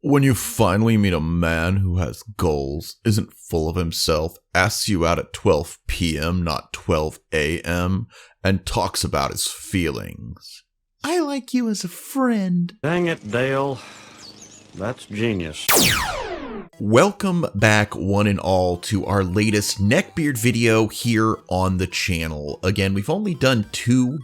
When you finally meet a man who has goals, isn't full of himself, asks you out at 12 p.m., not 12 a.m., and talks about his feelings. I like you as a friend. Dang it, Dale. That's genius. Welcome back, one and all, to our latest Neckbeard video here on the channel. Again, we've only done two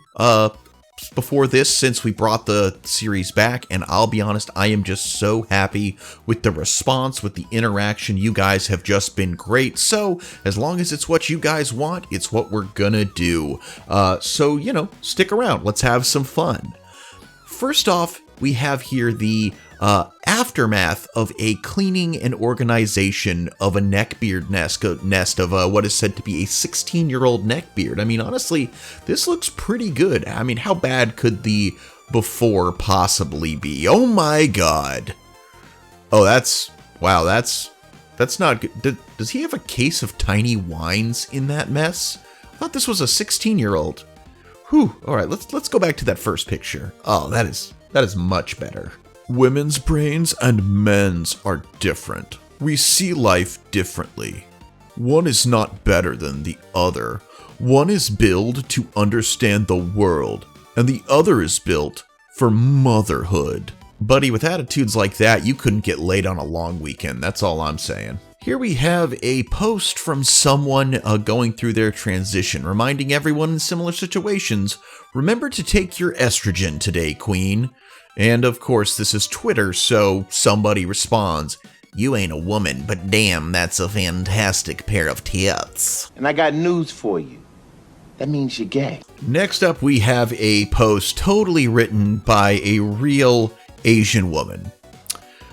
before this since we brought the series back, and I'll be honest, I am just so happy with the response, with the interaction. You guys have just been great, so as long as it's what you guys want, it's what we're gonna do. So, you know, stick around, let's have some fun. First off, we have here the aftermath of a cleaning and organization of a neckbeard nest of what is said to be a 16-year-old neckbeard. I mean, honestly, this looks pretty good. I mean, how bad could the before possibly be? Oh my god. Oh, wow, that's not good. Does he have a case of tiny wines in that mess? I thought this was a 16-year-old. Whew, all right, let's go back to that first picture. Oh, that is much better. Women's brains and men's are different. We see life differently. One is not better than the other. One is built to understand the world, and the other is built for motherhood. Buddy, with attitudes like that, you couldn't get laid on a long weekend, that's all I'm saying. Here we have a post from someone going through their transition, reminding everyone in similar situations, remember to take your estrogen today, queen. And of course, this is Twitter, so somebody responds, you ain't a woman, but damn, that's a fantastic pair of tits. And I got news for you. That means you're gay. Next up, we have a post totally written by a real Asian woman.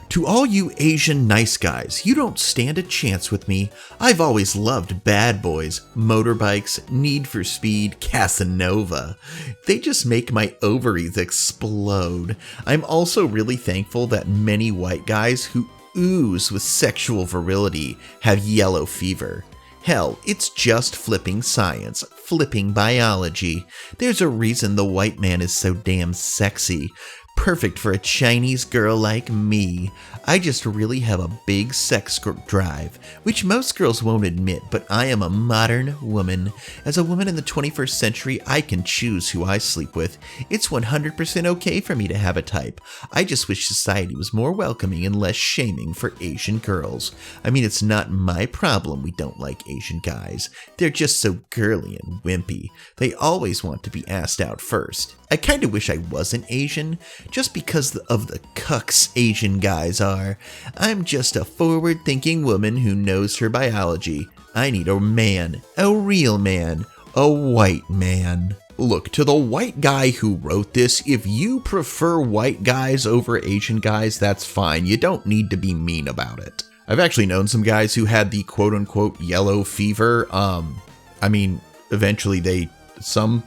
To all you Asian nice guys, you don't stand a chance with me. I've always loved bad boys, motorbikes, Need for Speed, Casanova. They just make my ovaries explode. I'm also really thankful that many white guys who ooze with sexual virility have yellow fever. Hell, it's just flipping science, flipping biology. There's a reason the white man is so damn sexy. Perfect for a Chinese girl like me. I just really have a big sex drive, which most girls won't admit, but I am a modern woman. As a woman in the 21st century, I can choose who I sleep with. It's 100% okay for me to have a type. I just wish society was more welcoming and less shaming for Asian girls. I mean, it's not my problem we don't like Asian guys. They're just so girly and wimpy. They always want to be asked out first. I kinda wish I wasn't Asian, just because of the cucks Asian guys are. I'm just a forward-thinking woman who knows her biology. I need a man, a real man, a white man. Look, to the white guy who wrote this, if you prefer white guys over Asian guys, that's fine. You don't need to be mean about it. I've actually known some guys who had the quote-unquote yellow fever. I mean, eventually some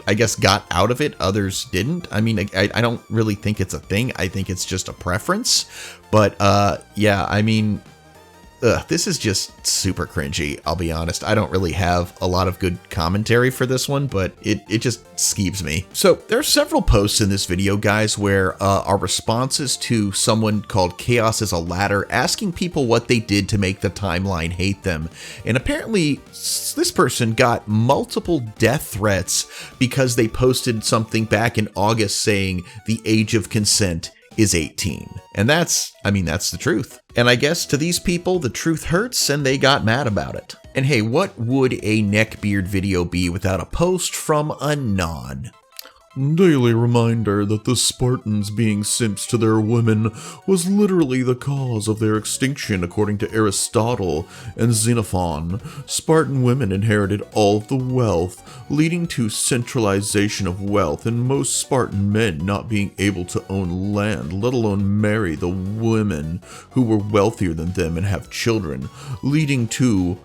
I guess got out of it, others didn't. I mean, I don't really think it's a thing. I think it's just a preference. But yeah, I mean, this is just super cringy, I'll be honest. I don't really have a lot of good commentary for this one, but it just skeeves me. So there are several posts in this video, guys, where our responses to someone called Chaos is a Ladder asking people what they did to make the timeline hate them. And apparently this person got multiple death threats because they posted something back in August saying the age of consent is 18. And that's the truth. And I guess to these people, the truth hurts and they got mad about it. And hey, what would a neckbeard video be without a post from Anon? Daily reminder that the Spartans being simps to their women was literally the cause of their extinction according to Aristotle and Xenophon. Spartan women inherited all of the wealth, leading to centralization of wealth and most Spartan men not being able to own land, let alone marry the women who were wealthier than them and have children, leading to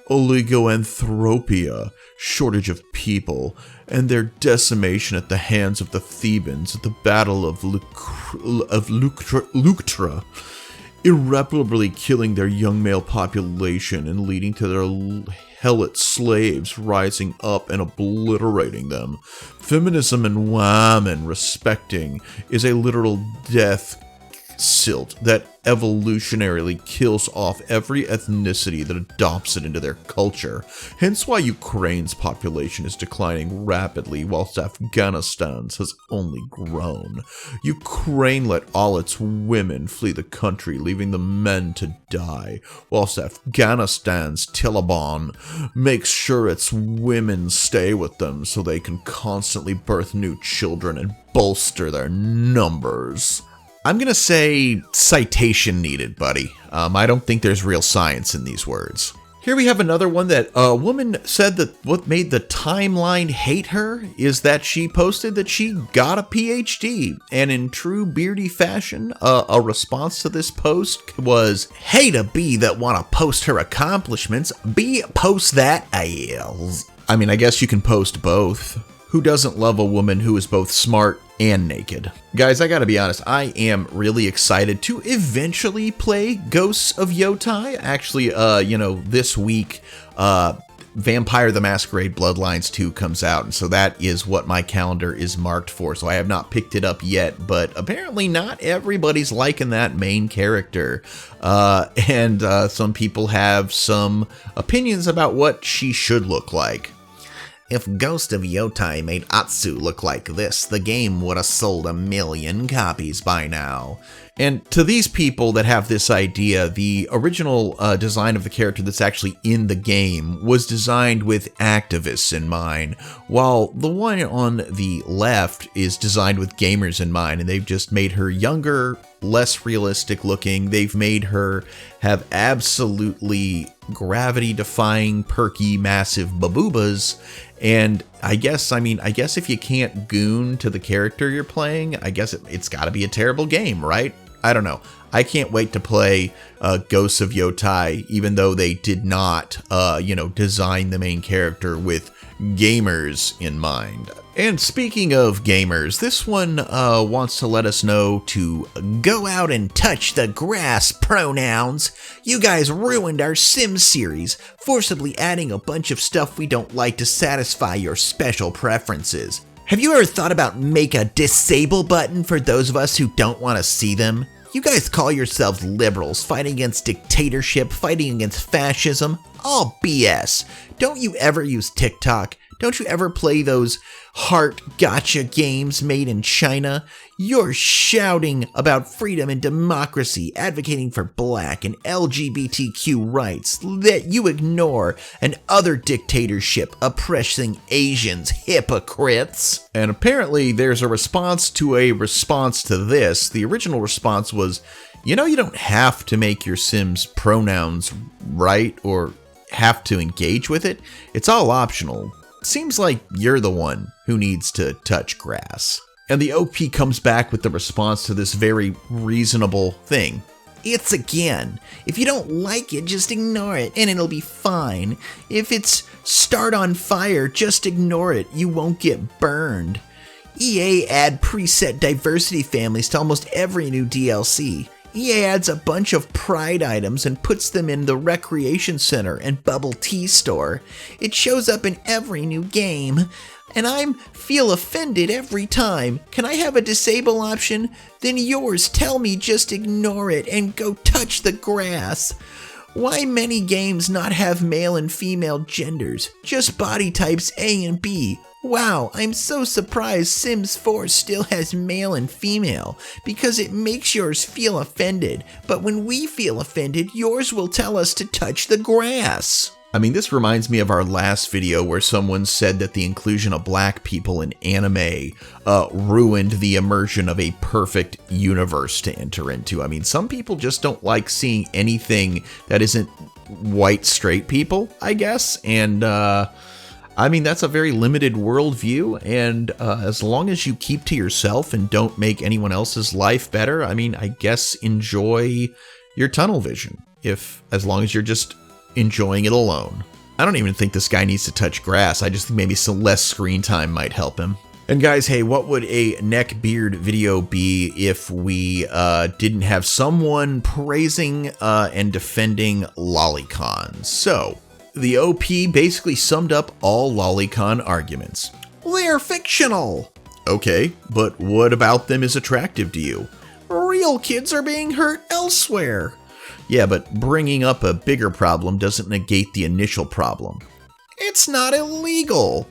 oligoanthropia, shortage of people, and their decimation at the hands of the Thebans at the Battle of Leuctra, irreparably killing their young male population and leading to their helot slaves rising up and obliterating them. Feminism and women respecting is a literal death silt that evolutionarily kills off every ethnicity that adopts it into their culture. Hence why Ukraine's population is declining rapidly whilst Afghanistan's has only grown. Ukraine let all its women flee the country, leaving the men to die, whilst Afghanistan's Taliban makes sure its women stay with them so they can constantly birth new children and bolster their numbers. I'm gonna say citation needed, buddy. I don't think there's real science in these words. Here we have another one that a woman said that what made the timeline hate her is that she posted that she got a PhD. And in true beardy fashion, a response to this post was, "Hey to B that want to post her accomplishments, B post that else." I mean, I guess you can post both. Who doesn't love a woman who is both smart and naked? Guys, I gotta be honest, I am really excited to eventually play Ghosts of Yotai. Actually, this week, Vampire the Masquerade Bloodlines 2 comes out, and so that is what my calendar is marked for. So I have not picked it up yet, but apparently not everybody's liking that main character. And some people have some opinions about what she should look like. If Ghost of Yotai made Atsu look like this, the game would have sold 1 million copies by now. And to these people that have this idea, the original design of the character that's actually in the game was designed with activists in mind, while the one on the left is designed with gamers in mind, and they've just made her younger, less realistic looking. They've made her have absolutely gravity-defying, perky, massive baboobas. And I guess if you can't goon to the character you're playing, I guess it's got to be a terrible game, right? I don't know. I can't wait to play Ghosts of Yotai, even though they did not, design the main character with gamers in mind. And speaking of gamers, this one wants to let us know to go out and touch the grass pronouns. You guys ruined our Sims series, forcibly adding a bunch of stuff we don't like to satisfy your special preferences. Have you ever thought about make a disable button for those of us who don't want to see them? You guys call yourselves liberals, fighting against dictatorship, fighting against fascism. All BS. Don't you ever use TikTok? Don't you ever play those heart gotcha games made in China? You're shouting about freedom and democracy, advocating for black and LGBTQ rights that you ignore, and other dictatorship oppressing Asians, hypocrites. And apparently there's a response to a response to this. The original response was, you don't have to make your Sims pronouns right or have to engage with it. It's all optional. Seems like you're the one who needs to touch grass. And the OP comes back with the response to this very reasonable thing. It's again. If you don't like it, just ignore it and it'll be fine. If it's start on fire, just ignore it. You won't get burned. EA add preset diversity families to almost every new DLC. EA adds a bunch of pride items and puts them in the recreation center and bubble tea store. It shows up in every new game, and I feel offended every time. Can I have a disable option? Then yours tell me just ignore it and go touch the grass. Why many games not have male and female genders? Just body types A and B. Wow, I'm so surprised Sims 4 still has male and female, because it makes yours feel offended, but when we feel offended, yours will tell us to touch the grass. I mean, this reminds me of our last video where someone said that the inclusion of black people in anime ruined the immersion of a perfect universe to enter into. I mean, some people just don't like seeing anything that isn't white straight people, I guess, and I mean, that's a very limited worldview, and as long as you keep to yourself and don't make anyone else's life better, I mean, I guess enjoy your tunnel vision, as long as you're just enjoying it alone. I don't even think this guy needs to touch grass. I just think maybe some less screen time might help him. And guys, hey, what would a Neckbeard video be if we didn't have someone praising and defending lolicon? So the OP basically summed up all lolicon arguments. They're fictional. Okay, but what about them is attractive to you? Real kids are being hurt elsewhere. Yeah, but bringing up a bigger problem doesn't negate the initial problem. It's not illegal.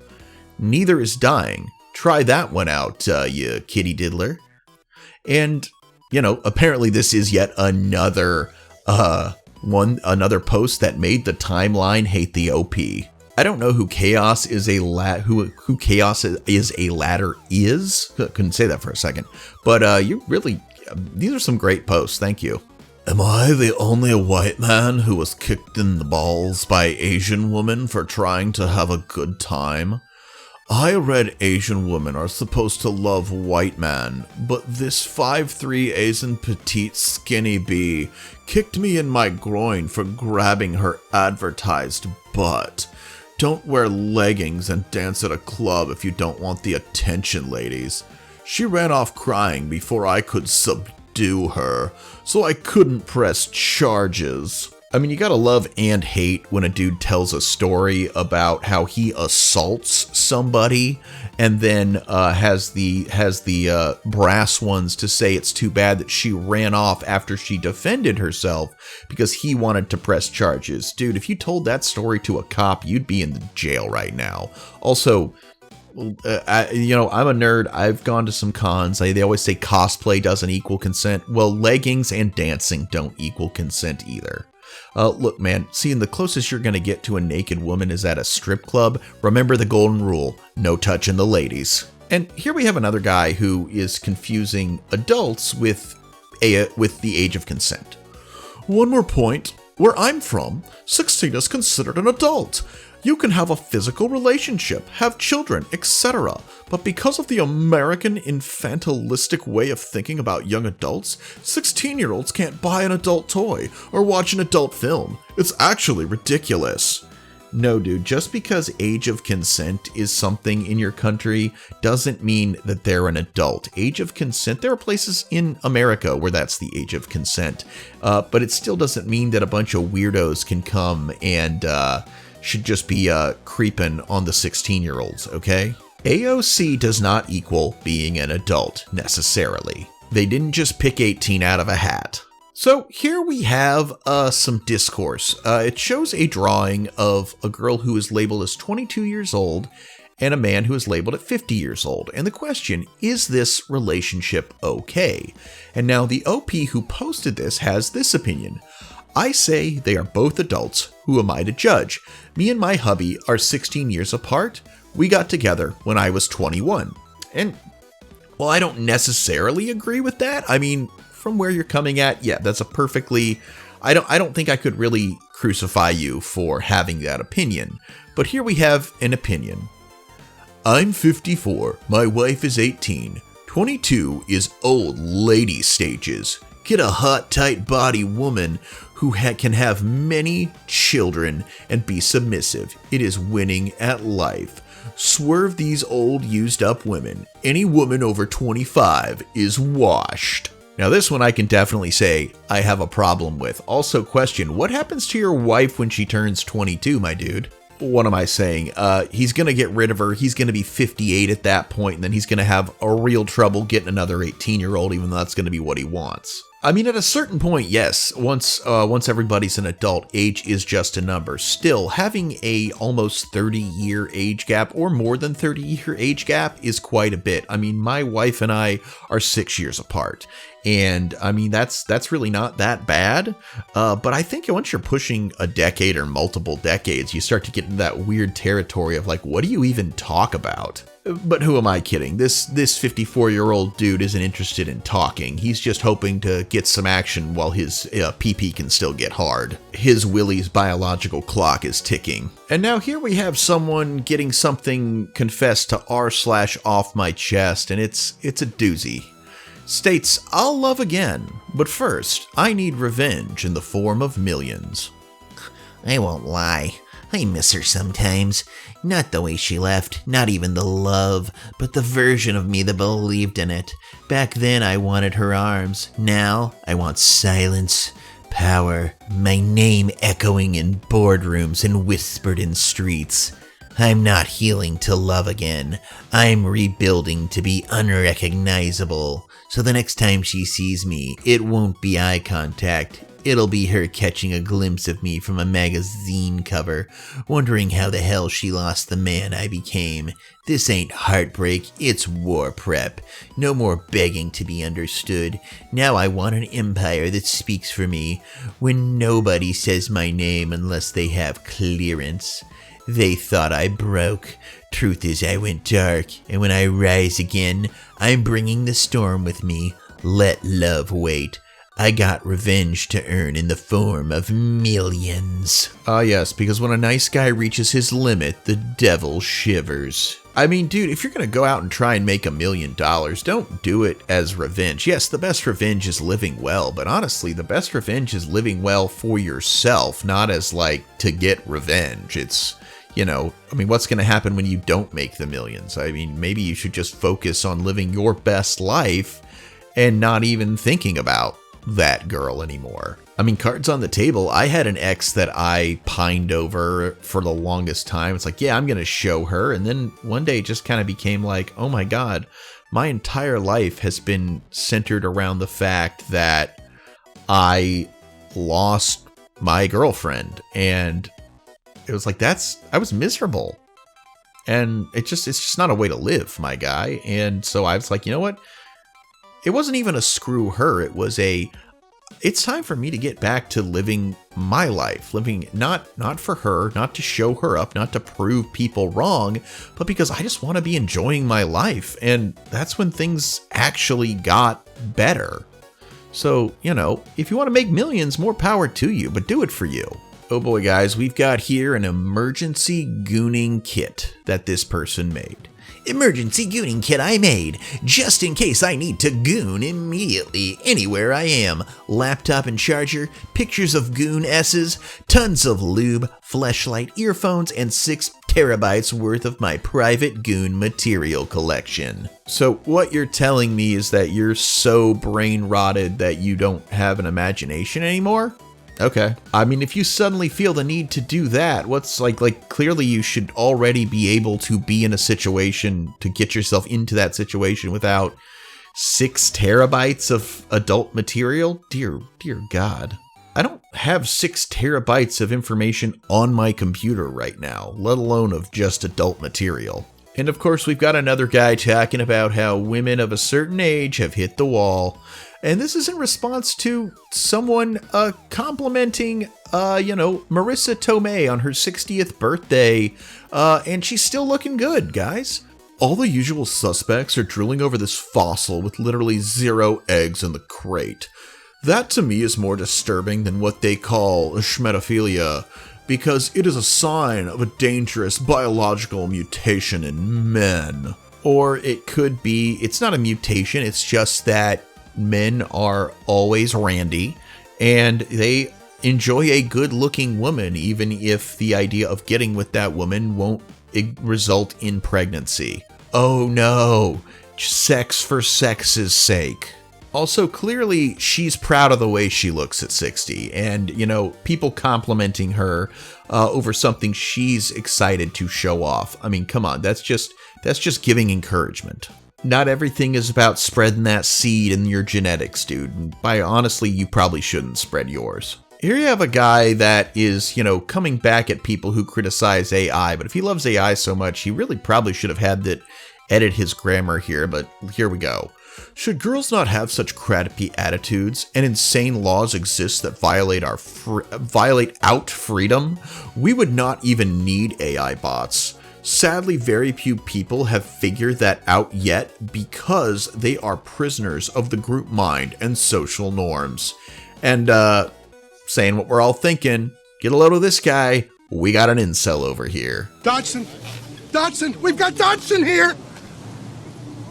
Neither is dying. Try that one out, you kitty diddler. And, apparently this is yet another post that made the timeline hate the OP. I don't know who Chaos is who Chaos is a ladder is. Couldn't say that for a second. But these are some great posts. Thank you. Am I the only white man who was kicked in the balls by Asian women for trying to have a good time? I read Asian women are supposed to love white man, but this 5'3" Asian petite skinny bee kicked me in my groin for grabbing her advertised butt. Don't wear leggings and dance at a club if you don't want the attention, ladies. She ran off crying before I could subdue her, so I couldn't press charges. I mean, you gotta love and hate when a dude tells a story about how he assaults somebody and then has the brass ones to say it's too bad that she ran off after she defended herself because he wanted to press charges. Dude, if you told that story to a cop, you'd be in the jail right now. Also, I'm a nerd. I've gone to some cons. They always say cosplay doesn't equal consent. Well, leggings and dancing don't equal consent either. Look, man, seeing the closest you're going to get to a naked woman is at a strip club. Remember the golden rule, no touching the ladies. And here we have another guy who is confusing adults with the age of consent. One more point. Where I'm from, 16 is considered an adult. You can have a physical relationship, have children, etc. But because of the American infantilistic way of thinking about young adults, 16-year-olds can't buy an adult toy or watch an adult film. It's actually ridiculous. No, dude, just because age of consent is something in your country doesn't mean that they're an adult. Age of consent, there are places in America where that's the age of consent. But it still doesn't mean that a bunch of weirdos can come and should just be creeping on the 16-year-olds, okay? AOC does not equal being an adult, necessarily. They didn't just pick 18 out of a hat. So here we have some discourse. It shows a drawing of a girl who is labeled as 22 years old and a man who is labeled at 50 years old. And the question, is this relationship okay? And now the OP who posted this has this opinion. I say they are both adults. Who am I to judge? Me and my hubby are 16 years apart. We got together when I was 21. And, well, I don't necessarily agree with that. I mean, from where you're coming at, yeah, that's a perfectly... I don't think I could really crucify you for having that opinion. But here we have an opinion. I'm 54. My wife is 18. 22 is old lady stages. Get a hot, tight body woman who can have many children and be submissive. It is winning at life. Swerve these old, used up women. Any woman over 25 is washed. Now this one I can definitely say I have a problem with. Also question, what happens to your wife when she turns 22, my dude? What am I saying? He's going to get rid of her. He's going to be 58 at that point, and then he's going to have a real trouble getting another 18-year-old, even though that's going to be what he wants. I mean, at a certain point, yes, once everybody's an adult, age is just a number. Still, having a almost 30-year age gap or more than 30-year age gap is quite a bit. I mean, my wife and I are 6 years apart. And I mean, that's really not that bad. But I think once you're pushing a decade or multiple decades, you start to get into that weird territory of like, what do you even talk about? But who am I kidding? This 54-year-old dude isn't interested in talking. He's just hoping to get some action while his PP can still get hard. His Willie's biological clock is ticking. And now here we have someone getting something confessed to r/off my chest, and it's a doozy. States, I'll love again, but first, I need revenge in the form of millions. I won't lie. I miss her sometimes. Not the way she left, not even the love, but the version of me that believed in it. Back then I wanted her arms. Now I want silence, power, my name echoing in boardrooms and whispered in streets. I'm not healing to love again. I'm rebuilding to be unrecognizable. So the next time she sees me, it won't be eye contact. It'll be her catching a glimpse of me from a magazine cover, wondering how the hell she lost the man I became. This ain't heartbreak, it's war prep. No more begging to be understood. Now I want an empire that speaks for me, when nobody says my name unless they have clearance. They thought I broke. Truth is I went dark, and when I rise again, I'm bringing the storm with me. Let love wait. I got revenge to earn in the form of millions. Ah, yes, because when a nice guy reaches his limit, the devil shivers. I mean, dude, if you're gonna go out and try and make $1 million, don't do it as revenge. Yes, the best revenge is living well, but honestly, the best revenge is living well for yourself, not as like to get revenge. It's, you know, I mean, what's gonna happen when you don't make the millions? I mean, maybe you should just focus on living your best life and not even thinking about that girl anymore. I mean, cards on the table, I had an ex that I pined over for the longest time. It's like, yeah, I'm gonna show her, and then one day it just kind of became like, oh my god, my entire life has been centered around the fact that I lost my girlfriend, and it was like, I was miserable, and it's just not a way to live, my guy. And so I was like, you know what, it wasn't even a screw her. It was it's time for me to get back to living my life, living not for her, not to show her up, not to prove people wrong, but because I just want to be enjoying my life. And that's when things actually got better. So, you know, if you want to make millions, more power to you, but do it for you. Oh boy, guys, we've got here an emergency gooning kit that this person made. Emergency gooning kit I made, just in case I need to goon immediately anywhere I am. Laptop and charger, pictures of goon S's, tons of lube, fleshlight, earphones, and 6 terabytes worth of my private goon material collection. So what you're telling me is that you're so brain rotted that you don't have an imagination anymore? Okay. I mean, if you suddenly feel the need to do that, what's like clearly you should already be able to be in a situation to get yourself into that situation without 6 terabytes of adult material? Dear God. I don't have 6 terabytes of information on my computer right now, let alone of just adult material. And of course, we've got another guy talking about how women of a certain age have hit the wall. And this is in response to someone complimenting, Marissa Tomei on her 60th birthday. And she's still looking good, guys. All the usual suspects are drooling over this fossil with literally 0 eggs in the crate. That to me is more disturbing than what they call schmetophilia, because it is a sign of a dangerous biological mutation in men. Or it could be, it's not a mutation, it's just that men are always randy, and they enjoy a good-looking woman, even if the idea of getting with that woman won't result in pregnancy. Oh no, sex for sex's sake. Also, clearly, she's proud of the way she looks at 60, and, people complimenting her over something she's excited to show off. I mean, come on, that's just giving encouragement. Not everything is about spreading that seed in your genetics, dude. And honestly, you probably shouldn't spread yours. Here you have a guy that is, coming back at people who criticize AI, but if he loves AI so much, he really probably should have had that edit his grammar here, but here we go. Should girls not have such crappy attitudes and insane laws exist that violate out freedom? We would not even need AI bots. Sadly, very few people have figured that out yet because they are prisoners of the group mind and social norms. And, saying what we're all thinking, get a load of this guy, we got an incel over here. Dodson, we've got Dodson here!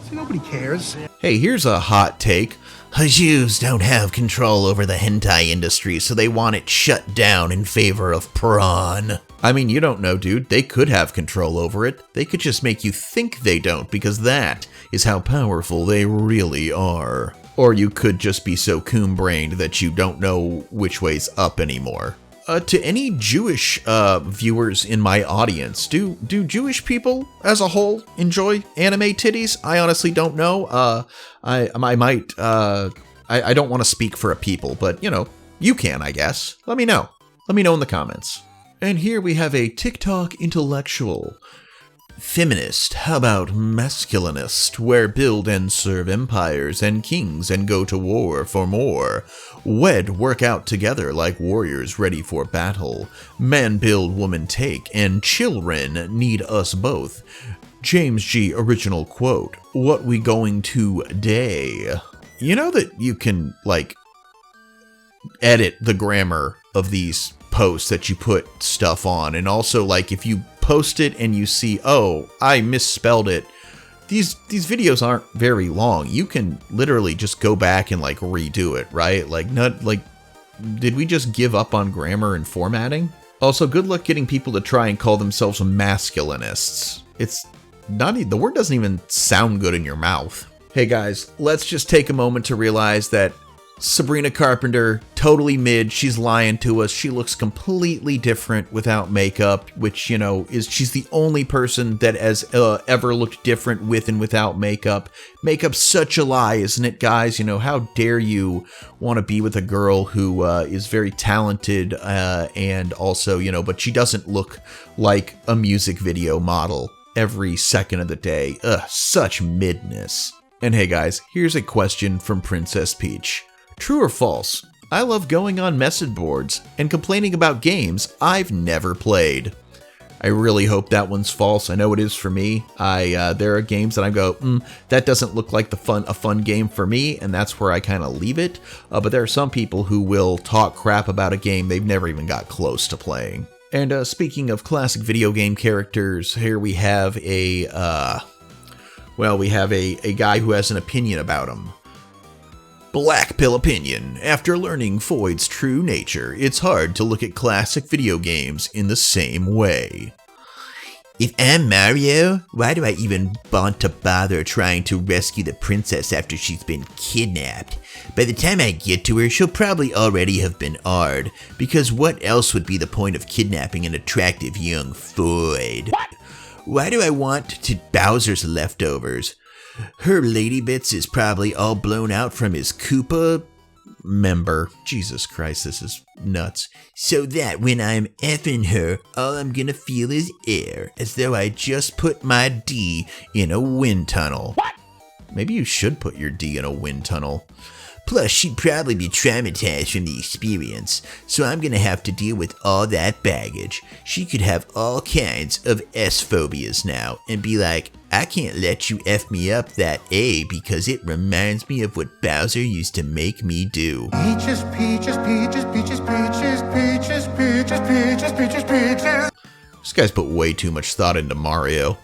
See, nobody cares. Hey, here's a hot take. Jews don't have control over the hentai industry, so they want it shut down in favor of prawn. I mean, you don't know, dude. They could have control over it. They could just make you think they don't, because that is how powerful they really are. Or you could just be so coon-brained that you don't know which way's up anymore. To any Jewish viewers in my audience, do Jewish people as a whole enjoy anime titties? I honestly don't know. I don't want to speak for a people, but you can, I guess. Let me know. Let me know in the comments. And here we have a TikTok intellectual. Feminist, how about masculinist, where build and serve empires and kings and go to war for more. Wed, work out together like warriors ready for battle. Man build, woman take, and children need us both. James G. original quote, what we going to day? You know that you can, edit the grammar of these posts that you put stuff on, and also, if you post it and you see, oh, I misspelled it, these videos aren't very long. You can literally just go back and redo it, right? Did we just give up on grammar and formatting? Also, good luck getting people to try and call themselves masculinists. It's not, the word doesn't even sound good in your mouth. Hey guys, let's just take a moment to realize that Sabrina Carpenter, totally mid, she's lying to us. She looks completely different without makeup, which, she's the only person that has ever looked different with and without makeup. Makeup's such a lie, isn't it, guys? How dare you want to be with a girl who is very talented and also, but she doesn't look like a music video model every second of the day. Ugh, such midness. And hey guys, here's a question from Princess Peach. True or false? I love going on message boards and complaining about games I've never played. I really hope that one's false. I know it is for me. There are games that I go, that doesn't look like a fun game for me, and that's where I kind of leave it. But there are some people who will talk crap about a game they've never even got close to playing. And speaking of classic video game characters, here we have a guy who has an opinion about him. Black Pill Opinion. After learning Foyd's true nature, it's hard to look at classic video games in the same way. If I'm Mario, why do I even want to bother trying to rescue the princess after she's been kidnapped? By the time I get to her, she'll probably already have been R'd, because what else would be the point of kidnapping an attractive young Foyd? Why do I want to Bowser's leftovers? Her lady bits is probably all blown out from his Koopa member. Jesus Christ, this is nuts. So that when I'm effing her, all I'm gonna feel is air, as though I just put my D in a wind tunnel. What? Maybe you should put your D in a wind tunnel. Plus, she'd probably be traumatized from the experience, so I'm gonna have to deal with all that baggage. She could have all kinds of S-phobias now, and be like, I can't let you F me up that A because it reminds me of what Bowser used to make me do. Peaches, peaches, peaches, peaches, peaches, peaches, peaches, peaches, peaches, peaches. This guy's put way too much thought into Mario.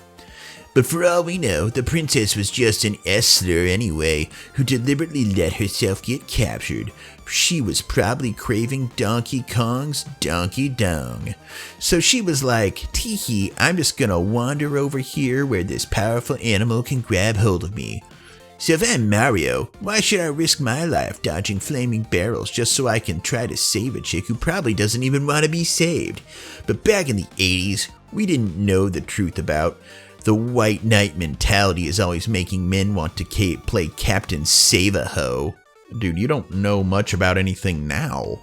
But for all we know, the princess was just an S-slur anyway, who deliberately let herself get captured. She was probably craving Donkey Kong's Donkey Dong. So she was like, teehee, I'm just gonna wander over here where this powerful animal can grab hold of me. So if I'm Mario, why should I risk my life dodging flaming barrels just so I can try to save a chick who probably doesn't even want to be saved? But back in the 80s, we didn't know the truth about the white knight mentality is always making men want to play Captain Save-A-Ho. Dude, you don't know much about anything now.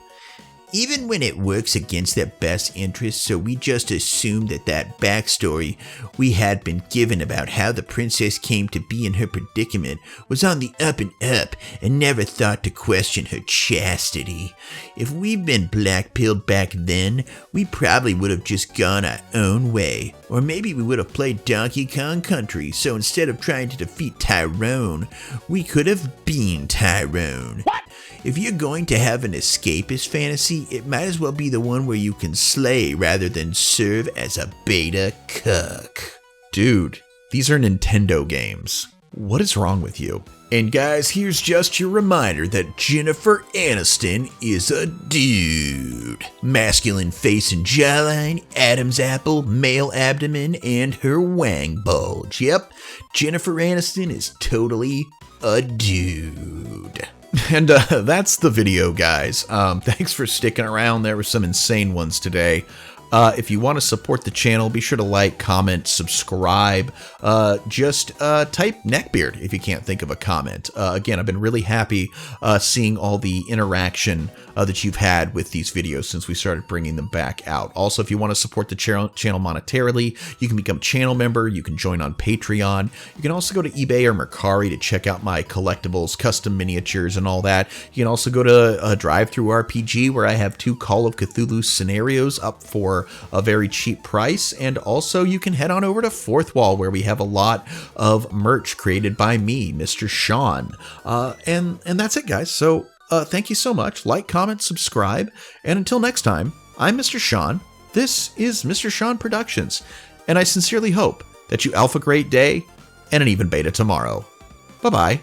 Even when it works against their best interests, so we just assumed that backstory we had been given about how the princess came to be in her predicament was on the up and up and never thought to question her chastity. If we'd been black-pilled back then, we probably would have just gone our own way. Or maybe we would have played Donkey Kong Country, so instead of trying to defeat Tyrone, we could have been Tyrone. What? If you're going to have an escapist fantasy, it might as well be the one where you can slay rather than serve as a beta cuck. Dude, these are Nintendo games. What is wrong with you? And guys, here's just your reminder that Jennifer Aniston is a dude. Masculine face and jawline, Adam's apple, male abdomen, and her wang bulge. Yep, Jennifer Aniston is totally a dude. And that's the video, guys. Thanks for sticking around. There were some insane ones today. If you want to support the channel, be sure to like, comment, subscribe. Just type Neckbeard if you can't think of a comment. Again, I've been really happy seeing all the interaction that you've had with these videos since we started bringing them back out. Also, if you want to support the channel monetarily, you can become a channel member. You can join on Patreon. You can also go to eBay or Mercari to check out my collectibles, custom miniatures, and all that. You can also go to Drive Through RPG, where I have 2 Call of Cthulhu scenarios up for a very cheap price. And also you can head on over to Fourth Wall, where we have a lot of merch created by me, Mr. Sean. And that's it, guys. So thank you so much. Like, comment, subscribe, and until next time, I'm Mr. Sean. This is Mr. Sean Productions, and I sincerely hope that you alpha great day and an even beta tomorrow. Bye-bye.